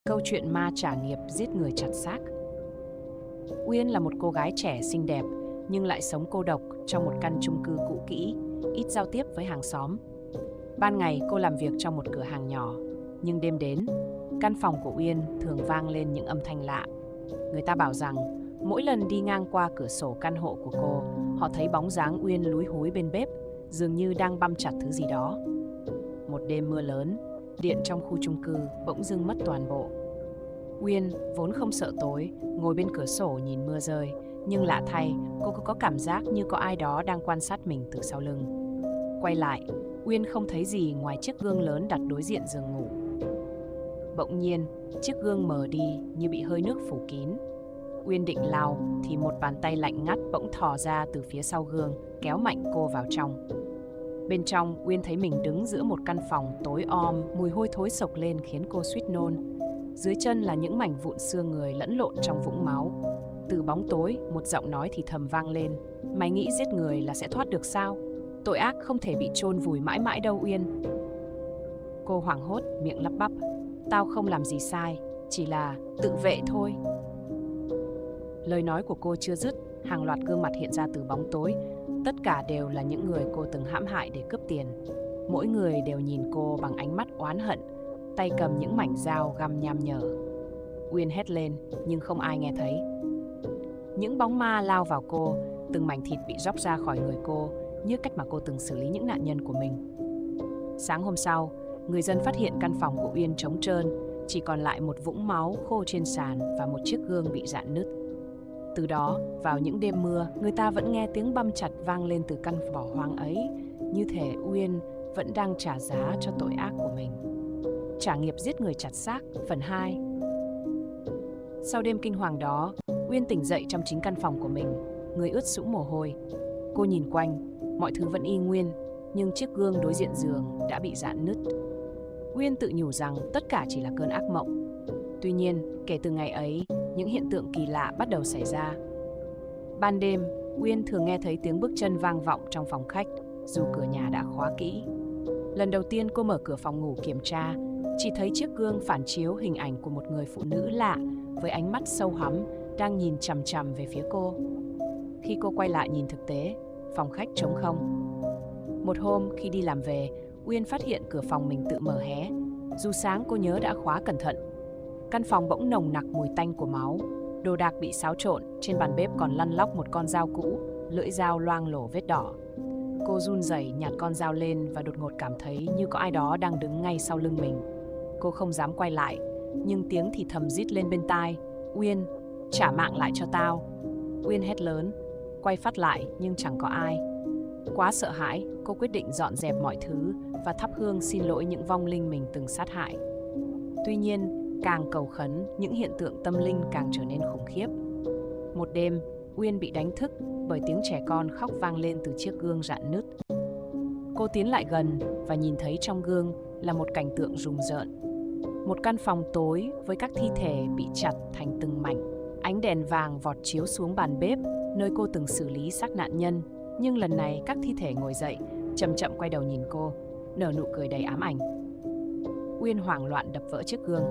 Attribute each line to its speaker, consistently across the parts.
Speaker 1: Câu chuyện ma trả nghiệp giết người chặt xác. Uyên là một cô gái trẻ xinh đẹp nhưng lại sống cô độc trong một căn chung cư cũ kỹ, ít giao tiếp với hàng xóm. Ban ngày cô làm việc trong một cửa hàng nhỏ, nhưng đêm đến, căn phòng của Uyên thường vang lên những âm thanh lạ. Người ta bảo rằng mỗi lần đi ngang qua cửa sổ căn hộ của cô, họ thấy bóng dáng Uyên lúi húi bên bếp, dường như đang băm chặt thứ gì đó. Một đêm mưa lớn, điện trong khu chung cư bỗng dưng mất toàn bộ. Uyên vốn không sợ tối, ngồi bên cửa sổ nhìn mưa rơi, nhưng lạ thay, cô có cảm giác như có ai đó đang quan sát mình từ sau lưng. Quay lại, Uyên không thấy gì ngoài chiếc gương lớn đặt đối diện giường ngủ. Bỗng nhiên, chiếc gương mờ đi như bị hơi nước phủ kín. Uyên định lau thì một bàn tay lạnh ngắt bỗng thò ra từ phía sau gương, kéo mạnh cô vào trong. Bên trong, Uyên thấy mình đứng giữa một căn phòng tối om, mùi hôi thối sộc lên khiến cô suýt nôn. Dưới chân là những mảnh vụn xương người lẫn lộn trong vũng máu. Từ bóng tối, một giọng nói thì thầm vang lên: "Mày nghĩ giết người là sẽ thoát được sao? Tội ác không thể bị chôn vùi mãi mãi đâu Uyên." Cô hoảng hốt, miệng lắp bắp: "Tao không làm gì sai, chỉ là tự vệ thôi." Lời nói của cô chưa dứt, hàng loạt gương mặt hiện ra từ bóng tối. Tất cả đều là những người cô từng hãm hại để cướp tiền. Mỗi người đều nhìn cô bằng ánh mắt oán hận, tay cầm những mảnh dao găm nham nhở. Uyên hét lên, nhưng không ai nghe thấy. Những bóng ma lao vào cô, từng mảnh thịt bị róc ra khỏi người cô, như cách mà cô từng xử lý những nạn nhân của mình. Sáng hôm sau, người dân phát hiện căn phòng của Uyên trống trơn, chỉ còn lại một vũng máu khô trên sàn và một chiếc gương bị rạn nứt. Từ đó, vào những đêm mưa, người ta vẫn nghe tiếng băm chặt vang lên từ căn bỏ hoang ấy, như thể Uyên vẫn đang trả giá cho tội ác của mình. Trả nghiệp giết người chặt xác, phần 2. Sau đêm kinh hoàng đó, Uyên tỉnh dậy trong chính căn phòng của mình, người ướt sũng mồ hôi. Cô nhìn quanh, mọi thứ vẫn y nguyên, nhưng chiếc gương đối diện giường đã bị rạn nứt. Uyên tự nhủ rằng tất cả chỉ là cơn ác mộng. Tuy nhiên, kể từ ngày ấy, những hiện tượng kỳ lạ bắt đầu xảy ra. Ban đêm, Uyên thường nghe thấy tiếng bước chân vang vọng trong phòng khách, dù cửa nhà đã khóa kỹ. Lần đầu tiên cô mở cửa phòng ngủ kiểm tra, chỉ thấy chiếc gương phản chiếu hình ảnh của một người phụ nữ lạ với ánh mắt sâu hắm đang nhìn chằm chằm về phía cô. Khi cô quay lại nhìn thực tế, phòng khách trống không. Một hôm khi đi làm về, Uyên phát hiện cửa phòng mình tự mở hé. Dù sáng cô nhớ đã khóa cẩn thận. Căn phòng bỗng nồng nặc mùi tanh của máu. Đồ đạc bị xáo trộn, trên bàn bếp còn lăn lóc một con dao cũ, lưỡi dao loang lổ vết đỏ. Cô run rẩy nhặt con dao lên và đột ngột cảm thấy như có ai đó đang đứng ngay sau lưng mình. Cô không dám quay lại, nhưng tiếng thì thầm rít lên bên tai: "Uyên, trả mạng lại cho tao." Uyên hét lớn, quay phát lại nhưng chẳng có ai. Quá sợ hãi, cô quyết định dọn dẹp mọi thứ và thắp hương xin lỗi những vong linh mình từng sát hại. Tuy nhiên, càng cầu khấn, những hiện tượng tâm linh càng trở nên khủng khiếp. Một đêm, Uyên bị đánh thức bởi tiếng trẻ con khóc vang lên từ chiếc gương rạn nứt. Cô tiến lại gần và nhìn thấy trong gương là một cảnh tượng rùng rợn. Một căn phòng tối với các thi thể bị chặt thành từng mảnh. Ánh đèn vàng vọt chiếu xuống bàn bếp, nơi cô từng xử lý xác nạn nhân. Nhưng lần này các thi thể ngồi dậy, chậm chậm quay đầu nhìn cô, nở nụ cười đầy ám ảnh. Uyên hoảng loạn đập vỡ chiếc gương.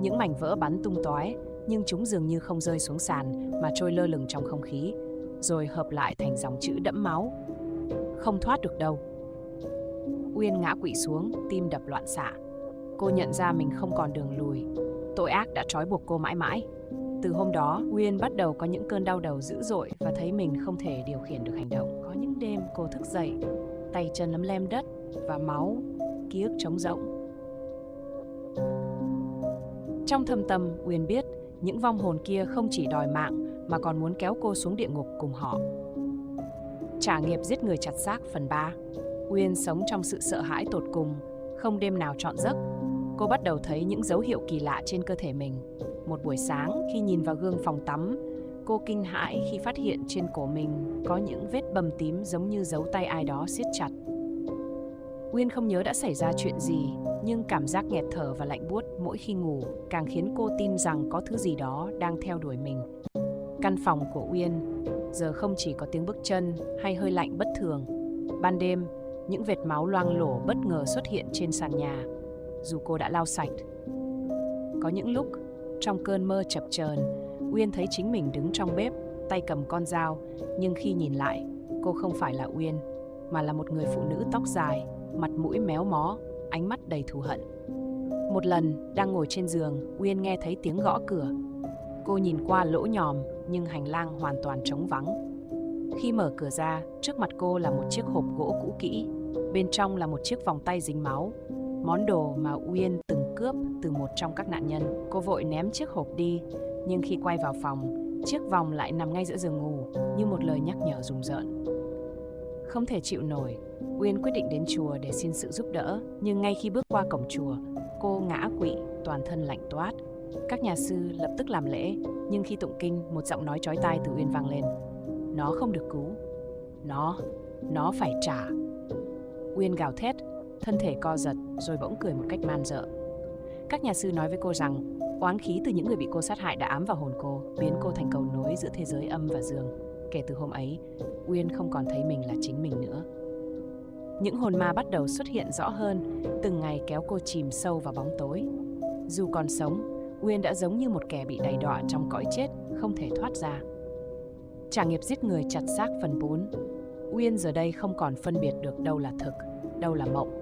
Speaker 1: Những mảnh vỡ bắn tung tóe, nhưng chúng dường như không rơi xuống sàn mà trôi lơ lửng trong không khí, rồi hợp lại thành dòng chữ đẫm máu: "Không thoát được đâu." Uyên ngã quỵ xuống, tim đập loạn xạ. Cô nhận ra mình không còn đường lùi. Tội ác đã trói buộc cô mãi mãi. Từ hôm đó, Uyên bắt đầu có những cơn đau đầu dữ dội và thấy mình không thể điều khiển được hành động. Có những đêm cô thức dậy, tay chân lấm lem đất và máu, ký ức trống rỗng. Trong thâm tâm, Uyên biết những vong hồn kia không chỉ đòi mạng mà còn muốn kéo cô xuống địa ngục cùng họ. Trả nghiệp giết người chặt xác, phần 3. Uyên sống trong sự sợ hãi tột cùng, không đêm nào trọn giấc. Cô bắt đầu thấy những dấu hiệu kỳ lạ trên cơ thể mình. Một buổi sáng, khi nhìn vào gương phòng tắm, cô kinh hãi khi phát hiện trên cổ mình có những vết bầm tím giống như dấu tay ai đó siết chặt. Uyên không nhớ đã xảy ra chuyện gì, nhưng cảm giác nghẹt thở và lạnh buốt mỗi khi ngủ càng khiến cô tin rằng có thứ gì đó đang theo đuổi mình. Căn phòng của Uyên giờ không chỉ có tiếng bước chân hay hơi lạnh bất thường. Ban đêm, những vệt máu loang lổ bất ngờ xuất hiện trên sàn nhà, dù cô đã lau sạch. Có những lúc, trong cơn mơ chập chờn, Uyên thấy chính mình đứng trong bếp, tay cầm con dao, nhưng khi nhìn lại, cô không phải là Uyên, mà là một người phụ nữ tóc dài, mặt mũi méo mó, ánh mắt đầy thù hận. Một lần, đang ngồi trên giường, Uyên nghe thấy tiếng gõ cửa. Cô nhìn qua lỗ nhòm, nhưng hành lang hoàn toàn trống vắng. Khi mở cửa ra, trước mặt cô là một chiếc hộp gỗ cũ kỹ. Bên trong là một chiếc vòng tay dính máu, món đồ mà Uyên từng cướp từ một trong các nạn nhân. Cô vội ném chiếc hộp đi, nhưng khi quay vào phòng, chiếc vòng lại nằm ngay giữa giường ngủ, như một lời nhắc nhở rùng rợn. Không thể chịu nổi, Uyên quyết định đến chùa để xin sự giúp đỡ. Nhưng ngay khi bước qua cổng chùa, cô ngã quỵ, toàn thân lạnh toát. Các nhà sư lập tức làm lễ, nhưng khi tụng kinh, một giọng nói chói tai từ Uyên vang lên. Nó không được cứu. Nó phải trả. Uyên gào thét, thân thể co giật, rồi bỗng cười một cách man rợ. Các nhà sư nói với cô rằng oán khí từ những người bị cô sát hại đã ám vào hồn cô, biến cô thành cầu nối giữa thế giới âm và dương. Kể từ hôm ấy, Uyên không còn thấy mình là chính mình nữa. Những hồn ma bắt đầu xuất hiện rõ hơn, từng ngày kéo cô chìm sâu vào bóng tối. Dù còn sống, Uyên đã giống như một kẻ bị đày đọa trong cõi chết, không thể thoát ra. Trả nghiệp giết người chặt xác phần 4. Uyên giờ đây không còn phân biệt được đâu là thực, đâu là mộng.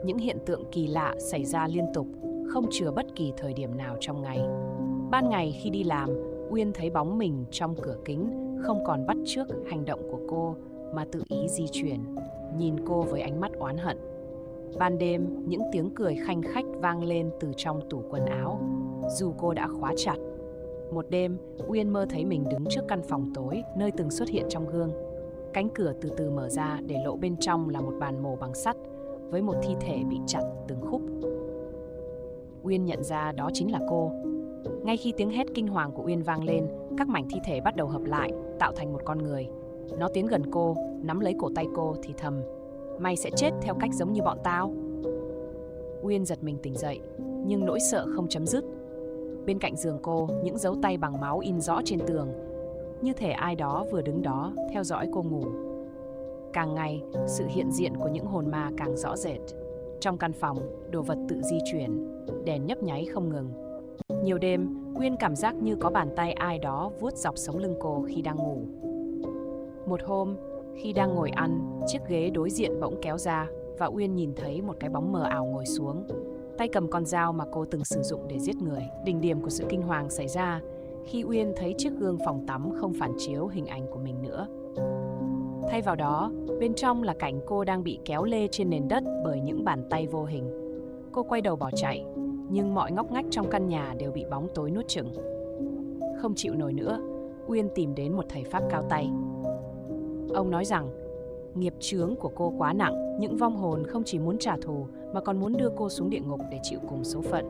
Speaker 1: Những hiện tượng kỳ lạ xảy ra liên tục, không chừa bất kỳ thời điểm nào trong ngày. Ban ngày khi đi làm, Uyên thấy bóng mình trong cửa kính, không còn bắt chước hành động của cô, mà tự ý di chuyển, nhìn cô với ánh mắt oán hận. Ban đêm, những tiếng cười khanh khách vang lên từ trong tủ quần áo, dù cô đã khóa chặt. Một đêm, Uyên mơ thấy mình đứng trước căn phòng tối, nơi từng xuất hiện trong gương. Cánh cửa từ từ mở ra để lộ bên trong là một bàn mổ bằng sắt, với một thi thể bị chặt từng khúc. Uyên nhận ra đó chính là cô. Ngay khi tiếng hét kinh hoàng của Uyên vang lên, các mảnh thi thể bắt đầu hợp lại, tạo thành một con người. Nó tiến gần cô, nắm lấy cổ tay cô thì thầm: Mày sẽ chết theo cách giống như bọn tao. Uyên giật mình tỉnh dậy, nhưng nỗi sợ không chấm dứt. Bên cạnh giường cô, những dấu tay bằng máu in rõ trên tường, như thể ai đó vừa đứng đó theo dõi cô ngủ. Càng ngày, sự hiện diện của những hồn ma càng rõ rệt. Trong căn phòng, đồ vật tự di chuyển, đèn nhấp nháy không ngừng. Nhiều đêm, Uyên cảm giác như có bàn tay ai đó vuốt dọc sống lưng cô khi đang ngủ. Một hôm, khi đang ngồi ăn, chiếc ghế đối diện bỗng kéo ra và Uyên nhìn thấy một cái bóng mờ ảo ngồi xuống, tay cầm con dao mà cô từng sử dụng để giết người. Đỉnh điểm của sự kinh hoàng xảy ra khi Uyên thấy chiếc gương phòng tắm không phản chiếu hình ảnh của mình nữa. Thay vào đó, bên trong là cảnh cô đang bị kéo lê trên nền đất bởi những bàn tay vô hình. Cô quay đầu bỏ chạy, nhưng mọi ngóc ngách trong căn nhà đều bị bóng tối nuốt chửng. Không chịu nổi nữa, Uyên tìm đến một thầy pháp cao tay. Ông nói rằng nghiệp chướng của cô quá nặng, những vong hồn không chỉ muốn trả thù mà còn muốn đưa cô xuống địa ngục để chịu cùng số phận.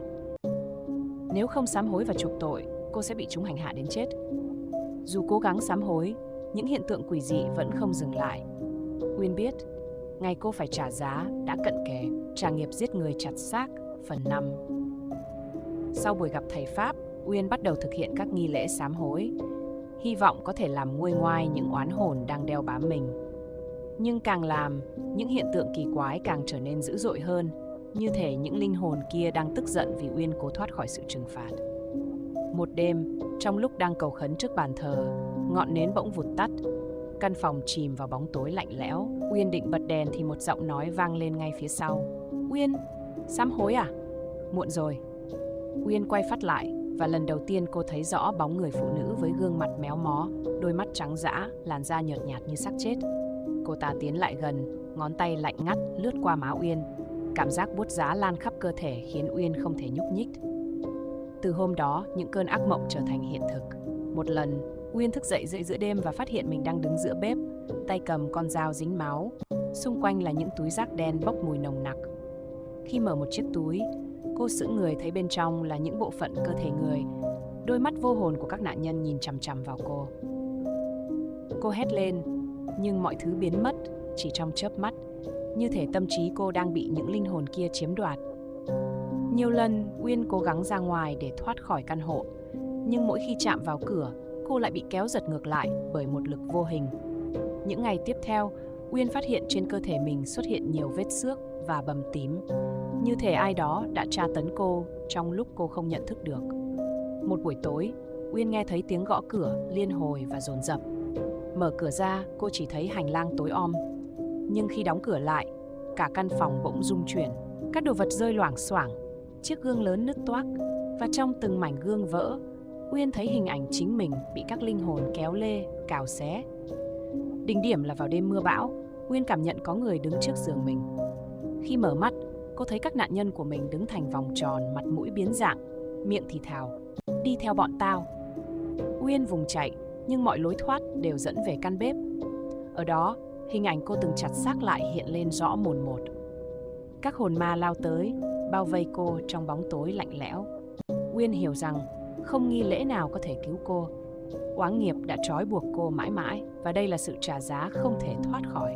Speaker 1: Nếu không sám hối và chuộc tội, cô sẽ bị chúng hành hạ đến chết. Dù cố gắng sám hối, những hiện tượng quỷ dị vẫn không dừng lại. Uyên biết, ngày cô phải trả giá đã cận kề. Trả nghiệp giết người chặt xác phần 5. Sau buổi gặp thầy Pháp, Uyên bắt đầu thực hiện các nghi lễ sám hối, hy vọng có thể làm nguôi ngoai những oán hồn đang đeo bám mình. Nhưng càng làm, những hiện tượng kỳ quái càng trở nên dữ dội hơn, như thể những linh hồn kia đang tức giận vì Uyên cố thoát khỏi sự trừng phạt. Một đêm, trong lúc đang cầu khấn trước bàn thờ, ngọn nến bỗng vụt tắt. Căn phòng chìm vào bóng tối lạnh lẽo. Uyên định bật đèn thì một giọng nói vang lên ngay phía sau. Uyên, sám hối à? Muộn rồi. Uyên quay phát lại và lần đầu tiên cô thấy rõ bóng người phụ nữ với gương mặt méo mó, đôi mắt trắng dã, làn da nhợt nhạt như xác chết. Cô ta tiến lại gần, ngón tay lạnh ngắt lướt qua má Uyên. Cảm giác buốt giá lan khắp cơ thể khiến Uyên không thể nhúc nhích. Từ hôm đó, những cơn ác mộng trở thành hiện thực. Một lần, Uyên thức dậy giữa đêm và phát hiện mình đang đứng giữa bếp, tay cầm con dao dính máu. Xung quanh là những túi rác đen bốc mùi nồng nặc. Khi mở một chiếc túi, cô sững người thấy bên trong là những bộ phận cơ thể người. Đôi mắt vô hồn của các nạn nhân nhìn chằm chằm vào cô. Cô hét lên, nhưng mọi thứ biến mất chỉ trong chớp mắt, như thể tâm trí cô đang bị những linh hồn kia chiếm đoạt. Nhiều lần, Uyên cố gắng ra ngoài để thoát khỏi căn hộ, nhưng mỗi khi chạm vào cửa, cô lại bị kéo giật ngược lại bởi một lực vô hình. Những ngày tiếp theo, Uyên phát hiện trên cơ thể mình xuất hiện nhiều vết xước, và bầm tím, như thể ai đó đã tra tấn cô trong lúc cô không nhận thức được. Một buổi tối, Uyên nghe thấy tiếng gõ cửa liên hồi và dồn dập. Mở cửa ra, cô chỉ thấy hành lang tối om. Nhưng khi đóng cửa lại, cả căn phòng bỗng rung chuyển. Các đồ vật rơi loảng xoảng, chiếc gương lớn nứt toác, và trong từng mảnh gương vỡ, Uyên thấy hình ảnh chính mình bị các linh hồn kéo lê, cào xé. Đỉnh điểm là vào đêm mưa bão, Uyên cảm nhận có người đứng trước giường mình. Khi mở mắt, cô thấy các nạn nhân của mình đứng thành vòng tròn, mặt mũi biến dạng, miệng thì thào: "Đi theo bọn tao." Uyên vùng chạy, nhưng mọi lối thoát đều dẫn về căn bếp. Ở đó, hình ảnh cô từng chặt xác lại hiện lên rõ mồn một. Các hồn ma lao tới, bao vây cô trong bóng tối lạnh lẽo. Uyên hiểu rằng không nghi lễ nào có thể cứu cô. Oán nghiệp đã trói buộc cô mãi mãi, và đây là sự trả giá không thể thoát khỏi.